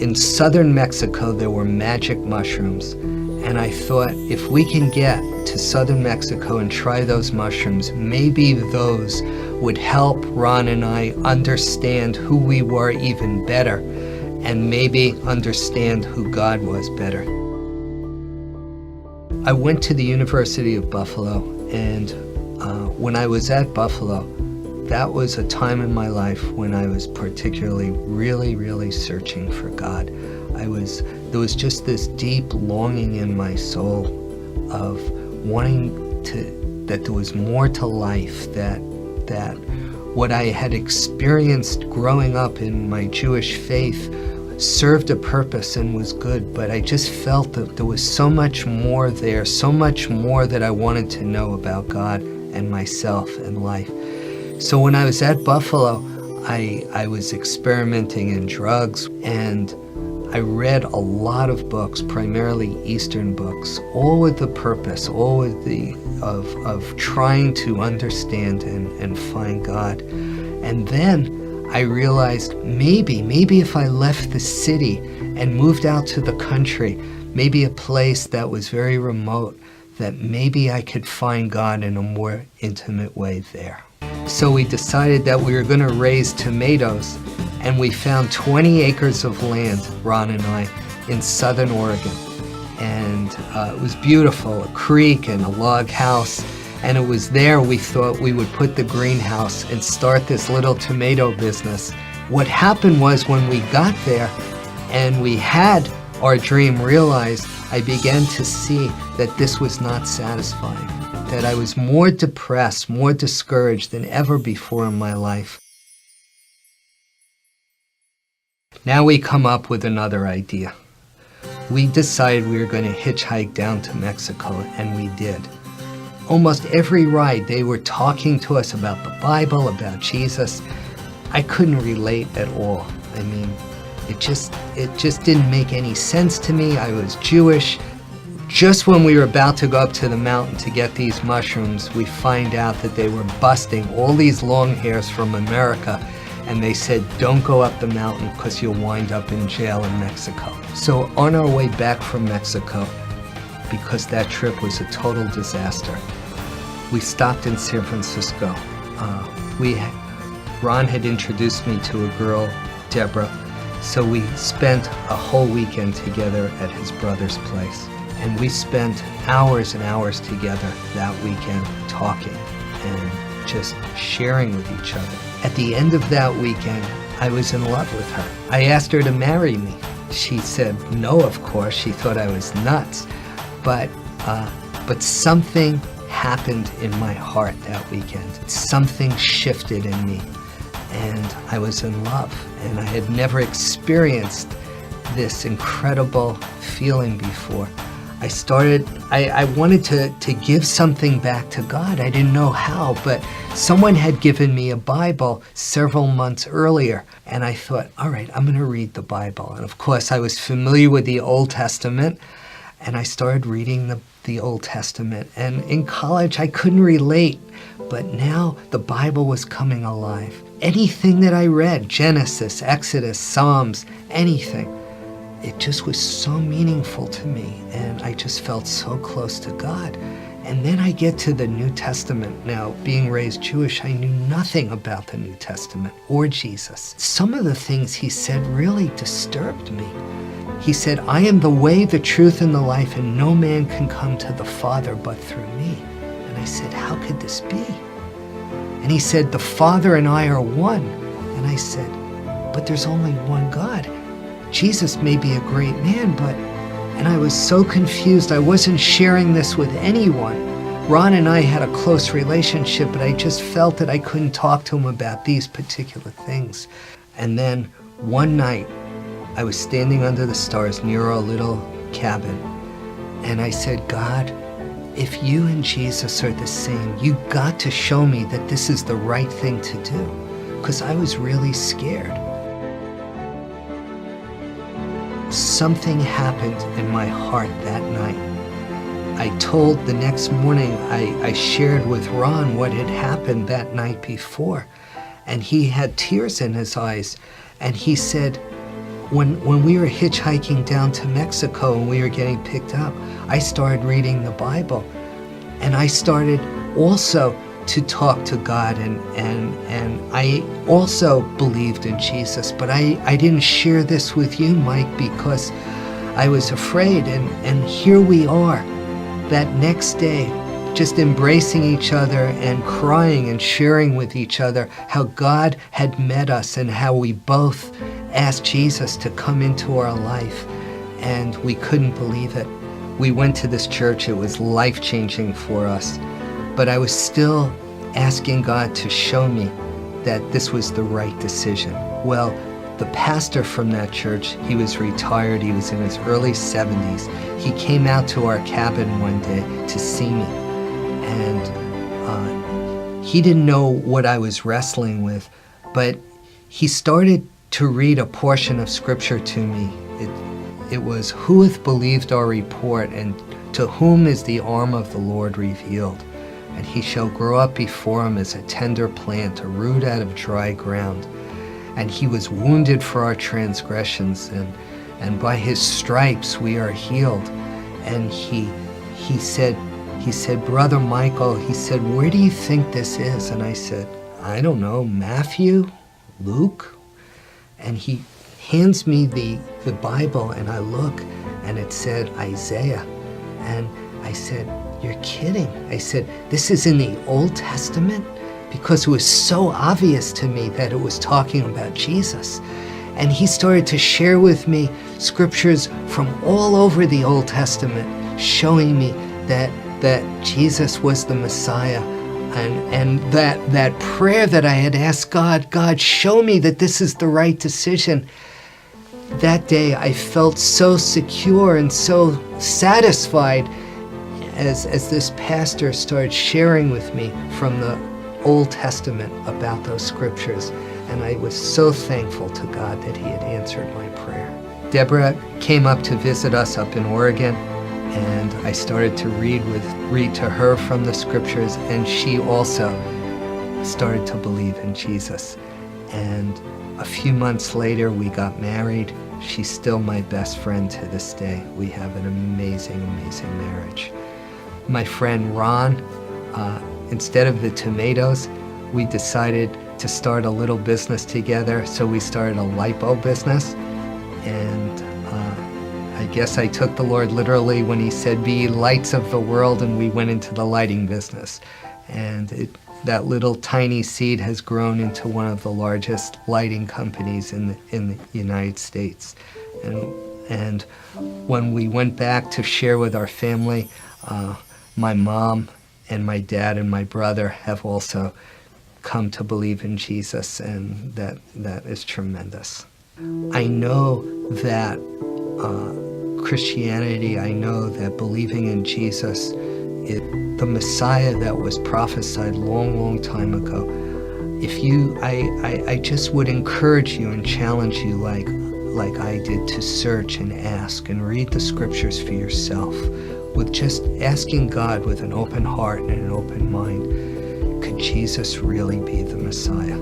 in southern Mexico, there were magic mushrooms. And I thought, if we can get to southern Mexico and try those mushrooms, maybe those would help Ron and I understand who we were even better, and maybe understand who God was better. I went to the University of Buffalo, and when I was at Buffalo, that was a time in my life when I was particularly really searching for God. There was just this deep longing in my soul of wanting that there was more to life, that what I had experienced growing up in my Jewish faith served a purpose and was good, but I just felt that there was so much more there, so much more that I wanted to know about God and myself and life. So when I was at Buffalo, I was experimenting in drugs, and I read a lot of books, primarily Eastern books, all with the purpose, all with of trying to understand and find God. And then I realized maybe if I left the city and moved out to the country, maybe a place that was very remote, that maybe I could find God in a more intimate way there. So we decided that we were going to raise tomatoes, and we found 20 acres of land, Ron and I, in southern Oregon. And it was beautiful, a creek and a log house. And it was there we thought we would put the greenhouse and start this little tomato business. What happened was, when we got there and we had our dream realized, I began to see that this was not satisfying, that I was more depressed, more discouraged than ever before in my life. Now we come up with another idea. We decided we were going to hitchhike down to Mexico, and we did. Almost every ride, they were talking to us about the Bible, about Jesus. I couldn't relate at all. I mean, it just didn't make any sense to me. I was Jewish. Just when we were about to go up to the mountain to get these mushrooms, we find out that they were busting all these long hairs from America, and they said, don't go up the mountain because you'll wind up in jail in Mexico. So on our way back from Mexico, because that trip was a total disaster, we stopped in San Francisco. Ron had introduced me to a girl, Deborah, so we spent a whole weekend together at his brother's place. And we spent hours and hours together that weekend talking and just sharing with each other. At the end of that weekend, I was in love with her. I asked her to marry me. She said no, of course. She thought I was nuts. But something happened in my heart that weekend. Something shifted in me, and I was in love. And I had never experienced this incredible feeling before. I wanted to give something back to God. I didn't know how, but someone had given me a Bible several months earlier, and I thought, all right, I'm going to read the Bible. And of course, I was familiar with the Old Testament, and I started reading the Old Testament. And in college, I couldn't relate, but now the Bible was coming alive. Anything that I read, Genesis, Exodus, Psalms, anything, it just was so meaningful to me, and I just felt so close to God. And then I get to the New Testament. Now, being raised Jewish, I knew nothing about the New Testament or Jesus. Some of the things he said really disturbed me. He said, I am the way, the truth, and the life, and no man can come to the Father but through me. And I said, how could this be? And he said, the Father and I are one. And I said, but there's only one God. Jesus may be a great man, but... And I was so confused. I wasn't sharing this with anyone. Ron and I had a close relationship, but I just felt that I couldn't talk to him about these particular things. And then one night, I was standing under the stars near our little cabin, and I said, God, if you and Jesus are the same, you got to show me that this is the right thing to do, because I was really scared. Something happened in my heart that night. The next morning, I shared with Ron what had happened that night before, and he had tears in his eyes, and he said, when we were hitchhiking down to Mexico and we were getting picked up, I started reading the Bible. And I started also to talk to God, and I also believed in Jesus. But I didn't share this with you, Mike, because I was afraid. And here we are, that next day, just embracing each other and crying and sharing with each other how God had met us and how we both asked Jesus to come into our life. And we couldn't believe it. We went to this church. It was life-changing for us. But I was still asking God to show me that this was the right decision. Well, the pastor from that church, he was retired. He was in his early 70s. He came out to our cabin one day to see me. And he didn't know what I was wrestling with, but he started to read a portion of Scripture to me. It was, "Who hath believed our report, and to whom is the arm of the Lord revealed? And he shall grow up before him as a tender plant, a root out of dry ground. And he was wounded for our transgressions, and by his stripes we are healed." And he said, "Brother Michael," he said, "where do you think this is?" And I said, "I don't know, Matthew, Luke?" And he hands me the Bible, and I look, and it said Isaiah. And I said, "You're kidding." I said, "This is in the Old Testament?" Because it was so obvious to me that it was talking about Jesus. And he started to share with me scriptures from all over the Old Testament, showing me that Jesus was the Messiah. And that prayer that I had asked God, show me that this is the right decision. That day I felt so secure and so satisfied as this pastor started sharing with me from the Old Testament about those scriptures. And I was so thankful to God that he had answered my prayer. Deborah came up to visit us up in Oregon, and I started to read to her from the scriptures, and she also started to believe in Jesus. And a few months later, we got married. She's still my best friend to this day. We have an amazing, amazing marriage. My friend Ron, instead of the tomatoes, we decided to start a little business together, so we started a light bulb business. And I guess I took the Lord literally when he said, "Be lights of the world," and we went into the lighting business. And that little tiny seed has grown into one of the largest lighting companies in the United States. And when we went back to share with our family, my mom and my dad and my brother have also come to believe in Jesus, and that is tremendous. I know that Christianity, I know that believing in Jesus is the Messiah that was prophesied long time ago. I just would encourage you and challenge you like I did to search and ask and read the scriptures for yourself, with just asking God with an open heart and an open mind, could Jesus really be the Messiah?